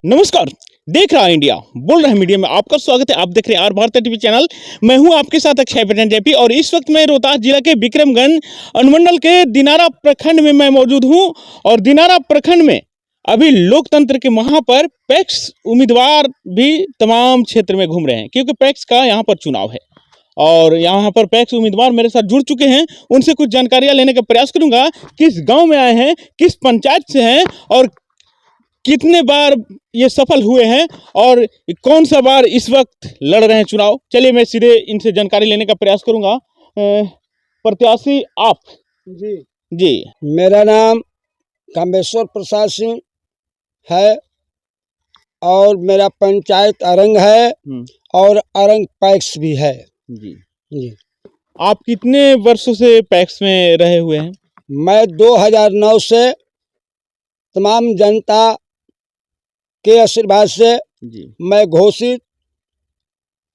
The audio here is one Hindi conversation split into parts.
नमस्कार। देख रहा है इंडिया बोल रहा है मीडिया में आपका स्वागत है। आप देख रहे हैं आर भारत टीवी चैनल। मैं हूं आपके साथ अक्षय पटेल जेपी और इस वक्त मैं रोहतास जिला के विक्रमगंज अनुमंडल के दिनारा प्रखंड में मैं मौजूद हूं। और दिनारा प्रखंड में अभी लोकतंत्र के वहां पर पैक्स उम्मीदवार भी तमाम क्षेत्र में घूम रहे हैं, क्योंकि पैक्स का यहाँ पर चुनाव है और यहाँ पर पैक्स उम्मीदवार मेरे साथ जुड़ चुके हैं। उनसे कुछ जानकारियां लेने का प्रयास करूंगा। किस गांव में आए हैं, किस पंचायत से हैं और कितने बार ये सफल हुए हैं और कौन सा बार इस वक्त लड़ रहे हैं चुनाव। चलिए मैं सीधे इनसे जानकारी लेने का प्रयास करूंगा। प्रत्याशी आप जी। मेरा नाम कामेश्वर प्रसाद सिंह है और मेरा पंचायत अरंग है और अरंग पैक्स भी है जी। आप कितने वर्षों से पैक्स में रहे हुए हैं? मैं 2009 से तमाम जनता के आशीर्वाद से मैं घोषित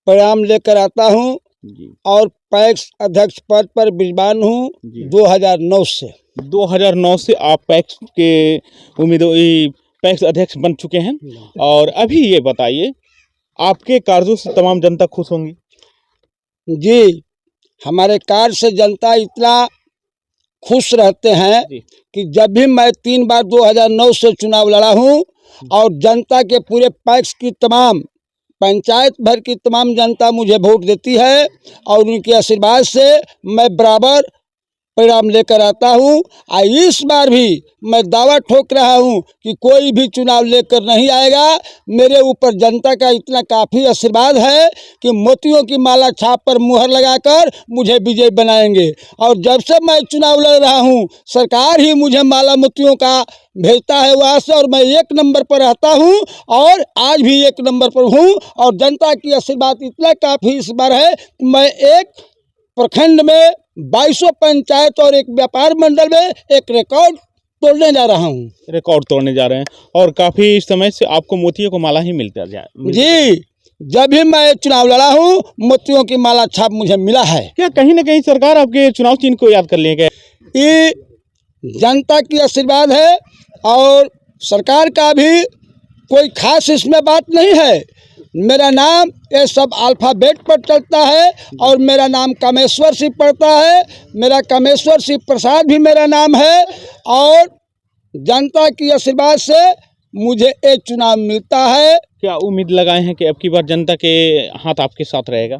परिणाम लेकर आता हूं और पैक्स अध्यक्ष पद पर विराजमान हूं 2009 से। 2009 से आप पैक्स के उम्मीदवार पैक्स अध्यक्ष बन चुके हैं। और अभी ये बताइए, आपके कार्यों से तमाम जनता खुश होंगी? जी, हमारे कार्य से जनता इतना खुश रहते हैं कि जब भी मैं 3 बार 2009 से चुनाव लड़ा हूं और जनता के पूरे पैक्स की तमाम पंचायत भर की तमाम जनता मुझे वोट देती है और उनके आशीर्वाद से मैं बराबर परिणाम लेकर आता हूं। इस बार भी मैं दावा ठोक रहा हूं कि कोई भी चुनाव लेकर नहीं आएगा। मेरे ऊपर जनता का इतना काफ़ी आशीर्वाद है कि मोतियों की माला छाप पर मुहर लगाकर मुझे विजय बनाएंगे। और जब से मैं चुनाव लड़ रहा हूं, सरकार ही मुझे माला मोतियों का भेजता है वहाँ से और मैं 1 नंबर पर रहता हूं और आज भी 1 नंबर पर हूं। और जनता की आशीर्वाद इतना काफ़ी इस बार है कि मैं एक प्रखंड में 2200 पंचायत और एक व्यापार मंडल में एक रिकॉर्ड तोड़ने जा रहा हूँ। रिकॉर्ड तोड़ने जा रहे हैं और काफ़ी समय से आपको मोतियों को माला ही मिलता जाए। जी, जब भी मैं चुनाव लड़ा हूँ मोतियों की माला छाप मुझे मिला है। क्या कहीं ना कहीं सरकार आपके चुनाव चिन्ह को याद कर लेगा? ये जनता की आशीर्वाद है और सरकार का भी कोई खास इसमें बात नहीं है। मेरा नाम ये सब अल्फ़ाबेट पर चलता है और मेरा नाम कामेश्वर सिंह पड़ता है। मेरा कामेश्वर सिंह प्रसाद भी मेरा नाम है और जनता की आशीर्वाद से मुझे ये चुनाव मिलता है। क्या उम्मीद लगाए हैं कि अब की बार जनता के हाथ आपके साथ रहेगा?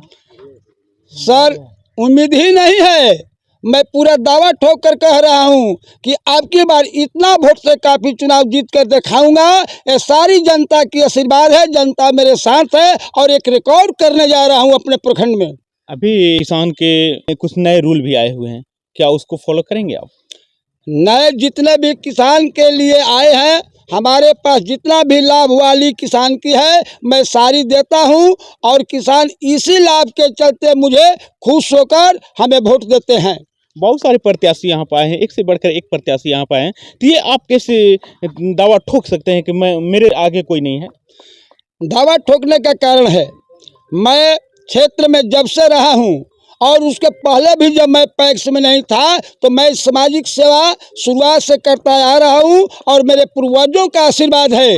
सर, उम्मीद ही नहीं है, मैं पूरा दावा ठोक कर कह रहा हूं कि आपकी बार इतना वोट से काफ़ी चुनाव जीत कर दिखाऊंगा। ये सारी जनता की आशीर्वाद है, जनता मेरे साथ है और एक रिकॉर्ड करने जा रहा हूं अपने प्रखंड में। अभी किसान के कुछ नए रूल भी आए हुए हैं, क्या उसको फॉलो करेंगे आप? नए जितने भी किसान के लिए आए हैं, हमारे पास जितना भी लाभ वाली किसान की है मैं सारी देता हूं और किसान इसी लाभ के चलते मुझे खुश होकर हमें वोट देते हैं। बहुत सारे प्रत्याशी यहाँ पर आए हैं, एक से बढ़कर एक प्रत्याशी यहाँ पर आए हैं, तो ये आप कैसे दावा ठोक सकते हैं कि मेरे आगे कोई नहीं है? दावा ठोकने का कारण है, मैं क्षेत्र में जब से रहा हूँ और उसके पहले भी जब मैं पैक्स में नहीं था तो मैं सामाजिक सेवा शुरुआत से करता आ रहा हूँ और मेरे पूर्वजों का आशीर्वाद है।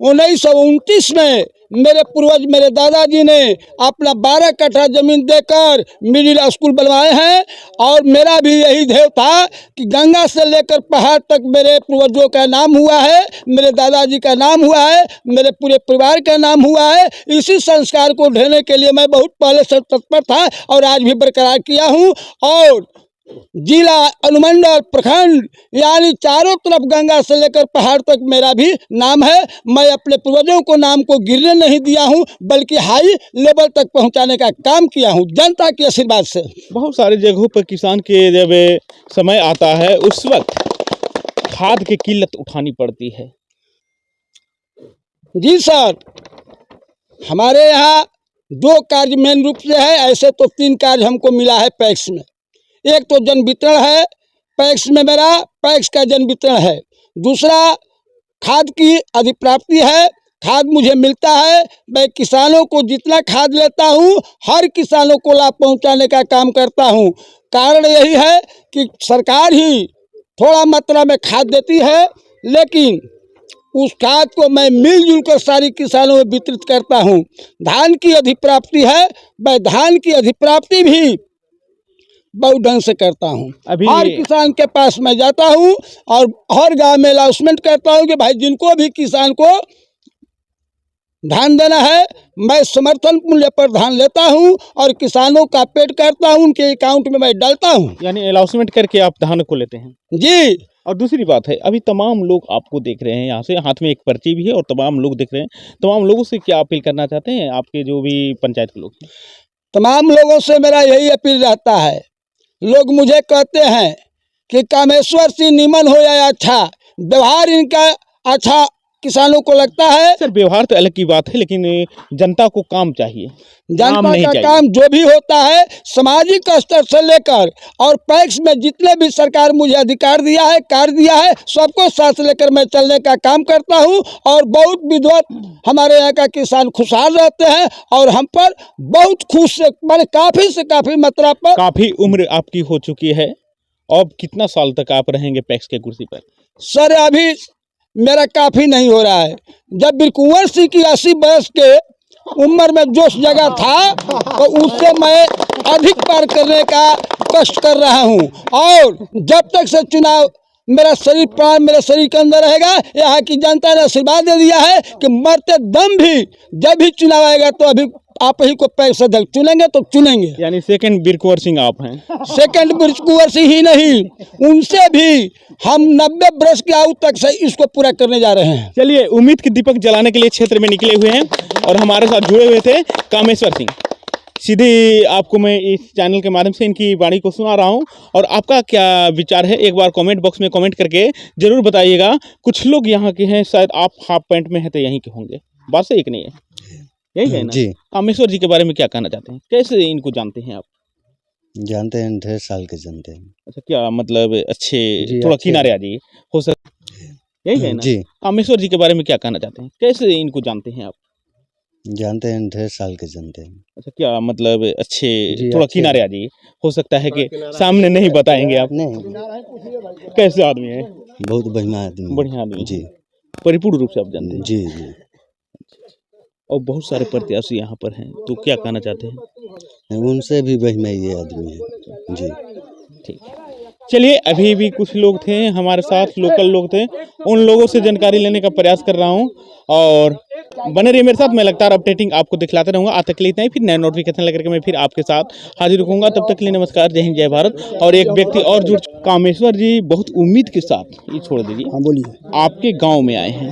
1929 में मेरे पूर्वज मेरे दादाजी ने अपना 12 कट्ठा ज़मीन देकर मिडिल स्कूल बनवाए हैं और मेरा भी यही ध्येय था कि गंगा से लेकर पहाड़ तक मेरे पूर्वजों का नाम हुआ है, मेरे दादाजी का नाम हुआ है, मेरे पूरे परिवार का नाम हुआ है। इसी संस्कार को ढेने के लिए मैं बहुत पहले से तत्पर था और आज भी बरकरार किया हूँ। और जिला, अनुमंडल, प्रखंड यानी चारों तरफ गंगा से लेकर पहाड़ तक मेरा भी नाम है। मैं अपने पूर्वजों को नाम को गिरने नहीं दिया हूं, बल्कि हाई लेवल तक पहुंचाने का काम किया हूं जनता के आशीर्वाद से। बहुत सारी जगहों पर किसान के जब समय आता है उस वक्त खाद की किल्लत उठानी पड़ती है। जी सर, हमारे यहाँ 2 कार्य मेन रूप से है, ऐसे तो 3 कार्य हमको मिला है पैक्स में। एक तो जन वितरण है, पैक्स में मेरा पैक्स का जन वितरण है। दूसरा खाद की अधिप्राप्ति है, खाद मुझे मिलता है। मैं किसानों को जितना खाद लेता हूँ हर किसानों को लाभ पहुँचाने का काम करता हूँ। कारण यही है कि सरकार ही थोड़ा मात्रा में खाद देती है, लेकिन उस खाद को मैं मिलजुल कर सारी किसानों में वितरित करता हूँ। धान की अधिप्राप्ति है, मैं धान की अधिप्राप्ति भी बहुत ढंग से करता हूँ। अभी हर किसान के पास मैं जाता हूँ और हर गांव में अनाउंसमेंट करता हूँ कि भाई जिनको भी किसान को धान देना है, मैं समर्थन मूल्य पर धान लेता हूँ और किसानों का पेड करता हूँ, उनके अकाउंट में मैं डालता हूँ। यानी अनाउंसमेंट करके आप धान को लेते हैं जी। और दूसरी बात है, अभी तमाम लोग आपको देख रहे हैं, यहाँ से हाथ में एक पर्ची भी है और तमाम लोग देख रहे हैं। तमाम लोगों से क्या अपील करना चाहते हैं, आपके जो भी पंचायत के लोग हैं? तमाम लोगों से मेरा यही अपील रहता है। लोग मुझे कहते हैं कि कामेश्वर सिंह निमन हो या अच्छा, व्यवहार इनका अच्छा किसानों को लगता है। सर व्यवहार तो अलग की बात है, लेकिन जनता को काम चाहिए, नाम जनता नहीं का चाहिए। काम जो भी होता है सामाजिक स्तर से लेकर और पैक्स में जितने भी सरकार मुझे अधिकार दिया है, कार्य दिया है, सबको साथ लेकर मैं चलने का काम करता हूं और बहुत विद्वत हमारे यहाँ का किसान खुशहाल रहते हैं और हम पर बहुत खुश से मैंने काफ़ी मात्रा पर। काफ़ी उम्र आपकी हो चुकी है, अब कितना साल तक आप रहेंगे पैक्स के कुर्सी पर? सर अभी मेरा काफ़ी नहीं हो रहा है। जब बीर कुंवर सिंह की 80 वर्ष के उम्र में जोश जगह था तो उससे मैं अधिक पार करने का कष्ट कर रहा हूं और जब तक से चुनाव मेरा शरीर प्राण मेरे शरीर के अंदर रहेगा, यहाँ की जनता ने आशीर्वाद दे दिया है कि मरते दम भी जब भी चुनाव आएगा तो अभी आप ही को पैसे चुनेंगे तो चुनेंगे। यानी सेकंड बीर कुंवर सिंह आप हैं? सेकंड बीर कुंवर सिंह ही नहीं, उनसे भी हम 90 वर्ष की आयु तक से इसको पूरा करने जा रहे हैं। चलिए, उम्मीद के दीपक जलाने के लिए क्षेत्र में निकले हुए हैं और हमारे साथ जुड़े हुए थे कामेश्वर सिंह। सीधे आपको मैं इस चैनल के माध्यम से इनकी वाणी को सुना रहा हूं और आपका क्या विचार है एक बार कमेंट बॉक्स में कमेंट करके जरूर बताइएगा। कुछ लोग यहाँ के हैं, शायद आप हाफ पैंट में हैं तो यहीं के होंगे, बात सही कि नहीं है? यही है ना जी। कामेश्वर जी के बारे में क्या कहना चाहते हैं, कैसे इनको जानते हैं आप? जानते हैं, ढेर साल के जानते हैं। अच्छा, क्या मतलब अच्छे? जी, थोड़ा अच्छे। किनारे आ जाइए, हो सकता यही है ना? जी। कामेश्वर जी के बारे में क्या कहना चाहते हैं, कैसे इनको जानते हैं आप? जानते हैं, ढेर साल के जानते हैं। अच्छा, क्या मतलब अच्छे? जी, थोड़ा अच्छे। किनारे आ जाइए, हो सकता है कि सामने नहीं बताएंगे आप। नहीं, कैसे आदमी है? बहुत बढ़िया आदमी। बढ़िया आदमी। जी परिपूर्ण रूप से आप जानते हैं। जी जी। और बहुत सारे प्रत्याशी यहाँ पर हैं, तो क्या कहना चाहते हैं? उनसे भी बढ़िया ये आदमी है। जी ठीक, चलिए, अभी भी कुछ लोग थे हमारे साथ, लोकल लोग थे, उन लोगों से जानकारी लेने का प्रयास कर रहा हूँ और बने रहिए मेरे साथ। मैं लगातार अपडेटिंग आपको दिखलाते रहूँगा। आज तक के लिए इतना ही, फिर नया नोटिफिकेशन लेकर के मैं फिर आपके साथ हाजिर रहूँगा। तब तक के लिए नमस्कार, जय हिंद, जय भारत। और एक व्यक्ति और जुड़, कामेश्वर जी बहुत उम्मीद के साथ, ये छोड़ दीजिए, हाँ बोलिए। आपके गाँव में आए हैं,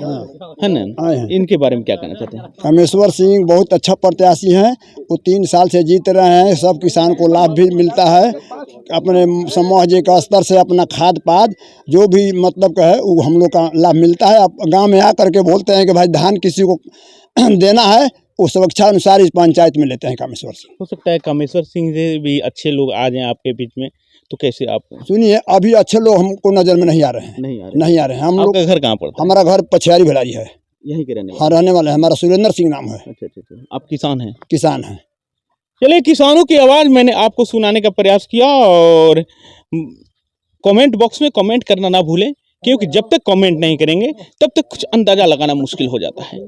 है ना? आए हैं। इनके बारे में क्या कहना चाहते हैं? कामेश्वर सिंह बहुत अच्छा प्रत्याशी हैं, वो 3 साल से जीत रहे हैं, सब किसान को लाभ भी मिलता है। अपने समाज का स्तर से अपना खाद पाद जो भी मतलब का है वो हम लोग का लाभ मिलता है। अब गांव में आकर के बोलते हैं कि भाई धान किसी को देना है, वो सुरक्षा अनुसार इस पंचायत में लेते हैं कामेश्वर सिंह। हो सकता है कामेश्वर सिंह से भी अच्छे लोग आ जाएं आपके बीच में, तो कैसे आप? सुनिए, अभी अच्छे लोग हमको नजर में नहीं आ रहे हैं। नहीं आ रहे हैं। हम लोग, आपका घर कहाँ पड़ता है? हमारा घर पछियारी भिलाई है, यहीं के रहने वाले? हाँ रहने वाले हैं। हमारा सुरेंद्र सिंह नाम है, अच्छा अच्छा अच्छा, आप किसान हैं? किसान हैं। चलिए, किसानों की आवाज़ मैंने आपको सुनाने का प्रयास किया और कमेंट बॉक्स में कमेंट करना ना भूलें, क्योंकि जब तक कमेंट नहीं करेंगे तब तक कुछ अंदाजा लगाना मुश्किल हो जाता है।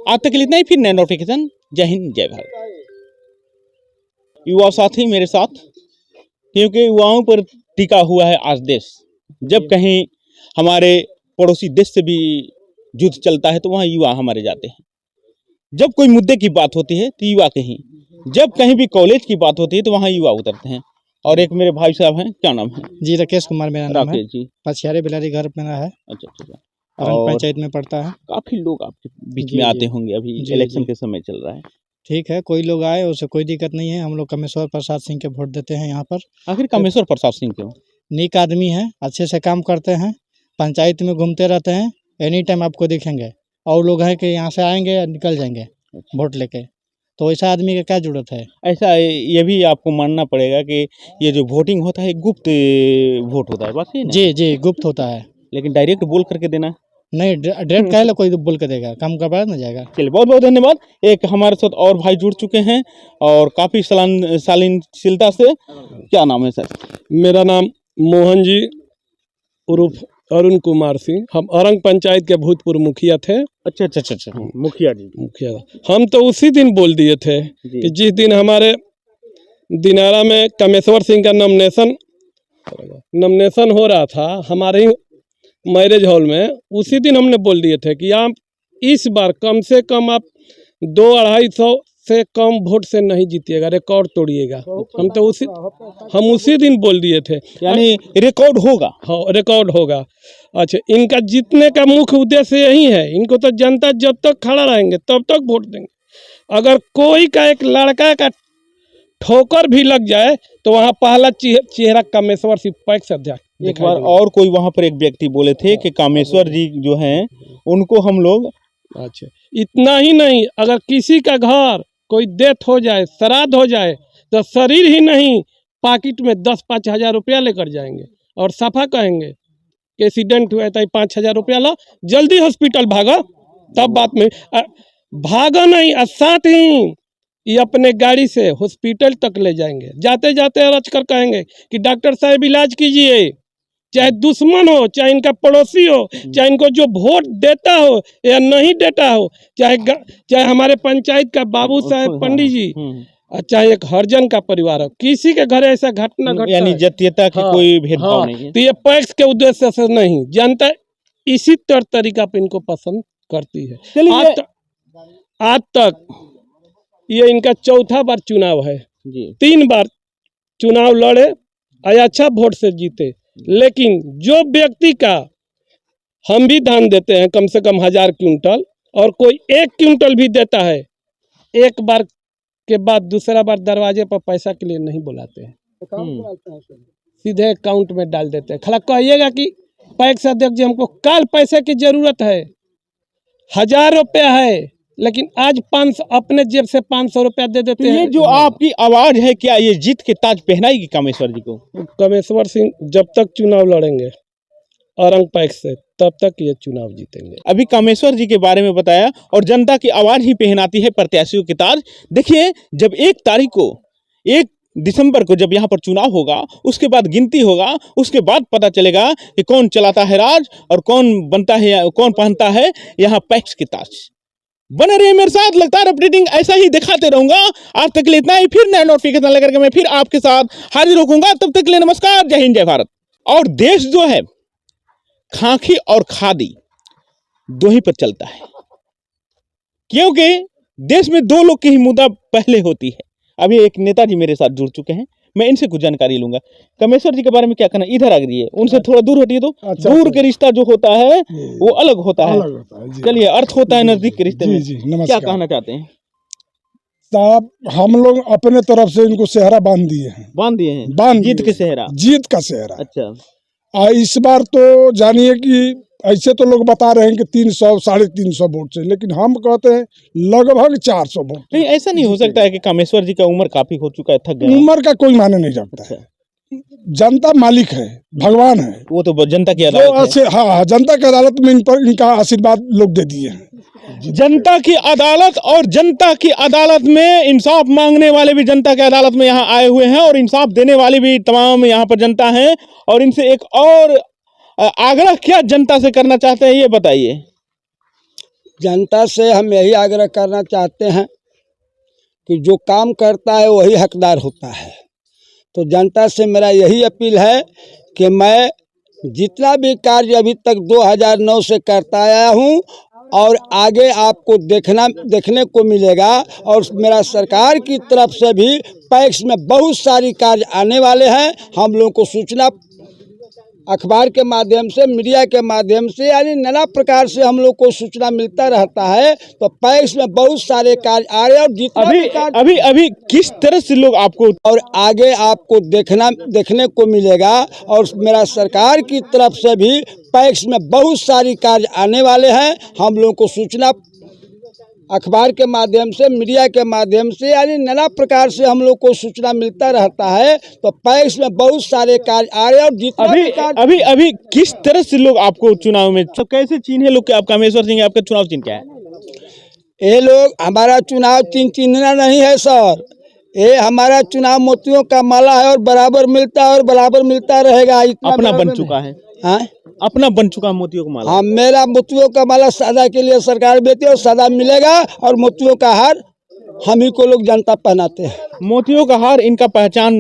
आज तक के लिए इतना ही, फिर नया नोटिफिकेशन। जय हिंद, जय भारत। युवा साथी मेरे साथ, क्योंकि युवाओं पर टिका हुआ है आज देश। जब कहीं हमारे पड़ोसी देश से भी युद्ध चलता है तो वहाँ युवा हमारे जाते हैं। जब कोई मुद्दे की बात होती है तो युवा कहीं, जब कहीं भी कॉलेज की बात होती है तो वहाँ युवा उतरते हैं। और एक मेरे भाई साहब हैं, क्या नाम है? जी राकेश कुमार मेरा नाम है। राकेश जी। पछियारी बिलारी घर मेरा है, अच्छा अच्छा अच्छा। रंग और पंचायत में पड़ता है। काफी लोग आपके बीच जी, में आते जी। होंगे, अभी जी, इलेक्शन जी। के समय चल रहा है। ठीक है, कोई लोग आए, उससे कोई दिक्कत नहीं है। हम लोग कामेश्वर प्रसाद सिंह के वोट देते हैं यहाँ पर। आखिर कामेश्वर प्रसाद सिंह क्यों? नेक आदमी है, अच्छे से काम करते हैं, पंचायत में घूमते रहते हैं, एनी टाइम आपको दिखेंगे। और लोग हैं कि यहाँ से आएंगे निकल जाएंगे वोट लेके, तो ऐसा आदमी का क्या जरूरत है? ऐसा ये भी आपको मानना पड़ेगा कि ये जो वोटिंग होता है गुप्त वोट होता है, बात सही है ना? जी जी, गुप्त होता है। लेकिन डायरेक्ट बोल करके देना है। नहीं, डायरेक्ट काहे ला कोई बोल के देगा, काम करवा ना जाएगा। चलिए, बहुत बहुत धन्यवाद। एक हमारे साथ और भाई जुड़ चुके हैं और काफी शालीनशीलता से। क्या नाम है सर? मेरा नाम मोहन जी उर्फ अरुण कुमार सिंह। हम औरंग पंचायत के भूतपूर्व मुखिया थे। अच्छा अच्छा अच्छा अच्छा, मुखिया जी। मुखिया हम तो उसी दिन बोल दिए थे कि जिस दिन हमारे दिनारा में कामेश्वर सिंह का नॉमिनेशन हो रहा था हमारे ही मैरिज हॉल में, उसी दिन हमने बोल दिए थे कि आप इस बार कम से कम आप 200-250 से कम वोट से नहीं जीतिएगा, रिकॉर्ड तोड़िएगा। हम उसी दिन बोल दिए थे, यानी रिकॉर्ड होगा। हाँ रिकॉर्ड होगा। अच्छा, इनका जीतने का मुख्य उद्देश्य यही है, इनको तो जनता जब तक खड़ा रहेंगे तब तक वोट देंगे। अगर कोई का एक लड़का का ठोकर भी लग जाए तो वहाँ पहला चेहरा कामेश्वर सिंह पैक्स अध्यक्ष। एक बार और कोई वहाँ पर एक व्यक्ति बोले थे कि कामेश्वर जी जो हैं उनको हम लोग। अच्छा, इतना ही नहीं, अगर किसी का घर कोई डेथ हो जाए, श्राद्ध हो जाए, तो शरीर ही नहीं पॉकेट में 10-5 हजार रुपया लेकर जाएंगे और सफा कहेंगे कि एक्सीडेंट हुआ था, 5,000 रुपया लो, जल्दी हॉस्पिटल भागा। तब बात में भागा नहीं, साथ ही ये अपने गाड़ी से हॉस्पिटल तक ले जाएंगे। जाते जाते अरज कर कहेंगे कि डॉक्टर साहब इलाज कीजिए, चाहे दुश्मन हो, चाहे इनका पड़ोसी हो, चाहे इनको जो वोट देता हो या नहीं देता हो, चाहे हमारे पंचायत का बाबू साहब पंडित जी, चाहे एक हरिजन का परिवार हो, किसी के घर ऐसा घटना घटता यानी है, जातीयता की कोई भेदभाव नहीं है। तो ये पैक्स के उद्देश्य से नहीं, जनता इसी तरीका पे इनको पसंद करती है। आज तक ये इनका चौथा बार चुनाव है जी। 3 बार चुनाव लड़े और अच्छा वोट से जीते, लेकिन जो व्यक्ति का हम भी धान देते हैं कम से कम 1000 क्विंटल और कोई 1 क्विंटल भी देता है, एक बार के बाद दूसरा बार दरवाजे पर पैसा के लिए नहीं बुलाते हैं, सीधे अकाउंट में डाल देते हैं। खला कहिएगा कि पैक्स अध्यक्ष जी हमको कल पैसे की जरूरत है, 1000 रुपया है, लेकिन आज 500 अपने जेब से 500 रुपया दे देते हैं। ये जो आपकी आवाज है, क्या ये जीत के ताज पहनाएगी कामेश्वर जी को? कामेश्वर सिंह जब तक चुनाव लड़ेंगे औरंग पैक्स से, तब तक ये चुनाव जीतेंगे। अभी कामेश्वर जी के बारे में बताया और जनता की आवाज ही पहनाती है प्रत्याशियों के ताज। देखिए, जब 1 तारीख को 1 दिसंबर को जब यहाँ पर चुनाव होगा, उसके बाद गिनती होगा, उसके बाद पता चलेगा कि कौन चलाता है राज और कौन बनता है, कौन पहनता है यहाँ पैक्स के ताज। बने रहिए मेरे साथ, लगातार अपडेटिंग ऐसा ही दिखाते रहूंगा। आज तक के लिए इतना ही, फिर नया नोटिफिकेशन लेकर के मैं फिर आपके साथ हाजिर होऊंगा। तब तक के लिए नमस्कार, जय हिंद, जय भारत। और देश जो है खाकी और खादी दो ही पर चलता है, क्योंकि देश में 2 लोग की ही मुद्दा पहले होती है। अभी एक नेताजी मेरे साथ जुड़ चुके हैं, मैं इनसे कुछ जानकारी लूंगा। कामेश्वर जी के बारे में क्या कहना, इधर आ गई उनसे थोड़ा दूर हटिए तो। दूर के रिश्ता जो होता है वो अलग होता है, चलिए अर्थ होता है नजदीक के रिश्ते में। क्या कहना चाहते हैं साहब? हम लोग अपने तरफ से इनको सेहरा बांध दिए हैं, जीत के सेहरा, जीत का सेहरा। अच्छा, इस बार तो जानिए कि ऐसे तो लोग बता रहे हैं कि 300-350 वोट से, लेकिन हम कहते हैं लगभग 400 वोट। नहीं, ऐसा नहीं हो सकता है कि कामेश्वर जी का उम्र काफी हो चुका है, थक गए? उम्र का कोई मायने नहीं रखता है, जनता मालिक है, भगवान है, वो तो जनता की अदालत है। हाँ, जनता की अदालत में इन पर इनका आशीर्वाद लोग दे दिए हैं। जनता की अदालत, और जनता की अदालत में इंसाफ मांगने वाले भी जनता की अदालत में यहाँ आए हुए हैं और इंसाफ देने वाले भी तमाम यहाँ पर जनता है। और इनसे एक और आग्रह क्या जनता से करना चाहते हैं, ये बताइए। जनता से हम यही आग्रह करना चाहते हैं कि जो काम करता है वही हकदार होता है। तो जनता से मेरा यही अपील है कि मैं जितना भी कार्य अभी तक 2009 से करता आया हूँ और आगे आपको देखने को मिलेगा, और मेरा सरकार की तरफ से भी पैक्स में बहुत सारी कार्य आने वाले हैं। हम लोगों को सूचना अखबार के माध्यम से, मीडिया के माध्यम से, यानी नाना प्रकार से हम लोग को सूचना मिलता रहता है। तो पैक्स में बहुत सारे कार्य आ रहे हैं, और जितना अभी किस तरह से लोग आपको और आगे आपको देखने को मिलेगा, और मेरा सरकार की तरफ से भी पैक्स में बहुत सारी कार्य आने वाले हैं। हम लोगों को सूचना अखबार के माध्यम से, मीडिया के माध्यम से, यानी नाना प्रकार से हम लोग को सूचना मिलता रहता है। तो पैक्स में बहुत सारे कार्य आ रहे हैं, और जितना अभी किस तरह से लोग आपको चुनाव में सब कैसे चिन्हे लोग? आप कामेश्वर सिंह, आपका चुनाव चिन्ह क्या है? ये लोग हमारा चुनाव चिन्हना नहीं है सर, ये हमारा चुनाव मोतियों का माला है, और बराबर मिलता है और बराबर मिलता रहेगा। इतना अपना बन चुका है। हाँ, अपना बन चुका मोतियों का माला। हाँ, मेरा मोतियों का माला सादा के लिए सरकार देती है और सादा मिलेगा, और मोतियों का हार हम ही को लोग जनता पहनाते हैं। मोतियों का हार इनका पहचान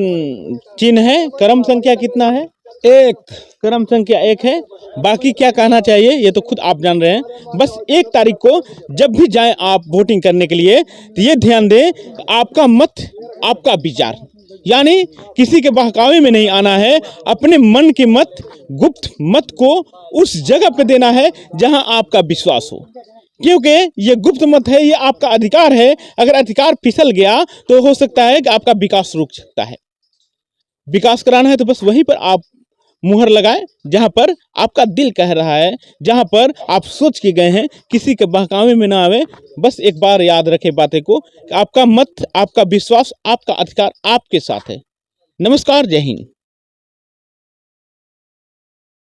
चिन्ह है। क्रम संख्या कितना है? 1। क्रम संख्या 1 है। बाकी क्या कहना चाहिए ये तो खुद आप जान रहे हैं। बस 1 तारीख को जब भी जाएं आप वोटिंग करने के लिए, तो ये ध्यान दें आपका मत आपका विचार, यानी किसी के बहकावे में नहीं आना है। अपने मन की मत, गुप्त मत को उस जगह पे देना है जहां आपका विश्वास हो, क्योंकि ये गुप्त मत है, ये आपका अधिकार है। अगर अधिकार फिसल गया तो हो सकता है कि आपका विकास रुक सकता है। विकास कराना है तो बस वहीं पर आप मुहर लगाएं जहां पर आपका दिल कह रहा है, जहां पर आप सोच के गए हैं, किसी के बहकावे में ना आवे। बस एक बार याद रखें बातें को, आपका मत, आपका विश्वास, आपका अधिकार आपके साथ है। नमस्कार, जय हिंद।